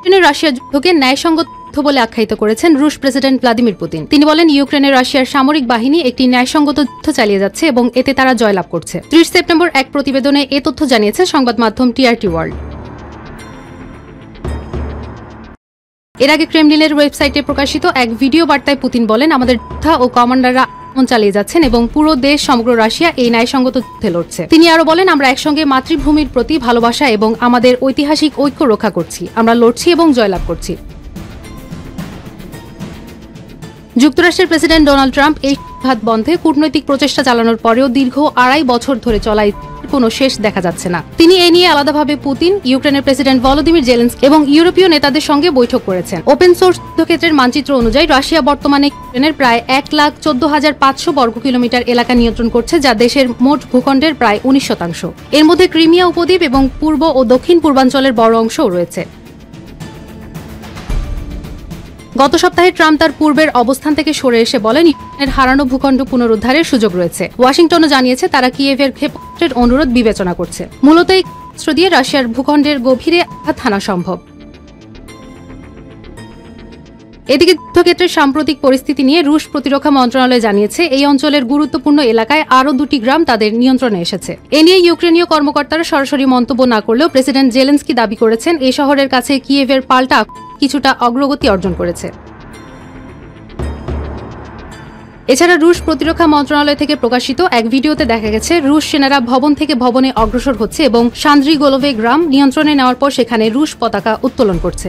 ইউক্রেনের রাশিয়ার যুদ্ধকে ন্যায়সঙ্গত বলে আখ্যায়িত করেছেন রুশ প্রেসিডেন্ট ভ্লাদিমির পুতিন। তিনি বলেন, ইউক্রেনের রাশিয়ার সামরিক বাহিনী একটি ন্যায়সঙ্গত যুদ্ধ চালিয়ে যাচ্ছে এবং এতে তারা জয়লাভ করছে। 30 সেপ্টেম্বর এক প্রতিবেদনে এ তথ্য জানিয়েছে সংবাদ মাধ্যম টিআরটি ওয়ার্ল্ড। এর আগে ক্রেমলিনের ওয়েবসাইটে প্রকাশিত এক ভিডিও বার্তায় পুতিন বলেন, আমাদের যোদ্ধা ও কমান্ডাররা আক্রমণ চালিয়ে যাচ্ছেন এবং পুরো দেশ সমগ্র রাশিয়া এই ন্যায়সঙ্গত যুদ্ধে লড়ছে। তিনি আরো বলেন, আমরা একসঙ্গে মাতৃভূমির প্রতি ভালোবাসা এবং আমাদের ঐতিহাসিক ঐক্য রক্ষা করছি। আমরা লড়ছি এবং জয়লাভ করছি। যুক্তরাষ্ট্রের প্রেসিডেন্ট ডোনাল্ড ট্রাম্প এই সংঘাত বন্ধে কূটনৈতিক প্রচেষ্টা চালানোর পরেও দীর্ঘ 2.5 বছর ধরে চলা কোনো শেষ দেখা যাচ্ছে না। তিনি এ নিয়ে আলাদাভাবে পুতিন, ইউক্রেনের প্রেসিডেন্ট ভলোদিমির জেলেনস্কি এবং ইউরোপীয় নেতাদের সঙ্গে বৈঠক করেছেন। ওপেন সোর্স যুদ্ধক্ষেত্রের মানচিত্র অনুযায়ী রাশিয়া বর্তমানে ইউক্রেনের প্রায় 1,14,500 বর্গ কিলোমিটার এলাকা নিয়ন্ত্রণ করছে, যা দেশের মোট ভূখণ্ডের প্রায় 19%। এর মধ্যে ক্রিমিয়া উপদ্বীপ এবং পূর্ব ও দক্ষিণ পূর্বাঞ্চলের বড় অংশও রয়েছে। গত সপ্তাহে ট্রাম্প তার পূর্বের অবস্থান থেকে সরে এসে বলেন, ইউক্রেনের হারানো ভূখণ্ড পুনরুদ্ধারের সুযোগ রয়েছে। ওয়াশিংটনও জানিয়েছে তারা কিয়েভের ক্ষেপণাস্ত্রের অনুরোধ বিবেচনা করছে। মূলত এই ক্ষেপণাস্ত্র দিয়ে রাশিয়ার ভূখণ্ডের গভীরে আঘাত হানা সম্ভব। এদিকে যুদ্ধক্ষেত্রের সাম্প্রতিক পরিস্থিতি নিয়ে রুশ প্রতিরক্ষা মন্ত্রণালয় জানিয়েছে, এই অঞ্চলের গুরুত্বপূর্ণ এলাকায় আরও 2টি গ্রাম তাদের নিয়ন্ত্রণে এসেছে। এ নিয়ে ইউক্রেনীয় কর্মকর্তারা সরাসরি মন্তব্য না করলেও প্রেসিডেন্ট জেলেনস্কি দাবি করেছেন, এই শহরের কাছে কিয়েভের পাল্টা কিছুটা অগ্রগতি অর্জন করেছে। এছাড়া রুশ প্রতিরক্ষা মন্ত্রণালয় থেকে প্রকাশিত এক ভিডিওতে দেখা গেছে, রুশ সেনারা ভবন থেকে ভবনে অগ্রসর হচ্ছে এবং সান্দ্রিগোলোভে গ্রাম নিয়ন্ত্রণে নেওয়ার পর সেখানে রুশ পতাকা উত্তোলন করছে।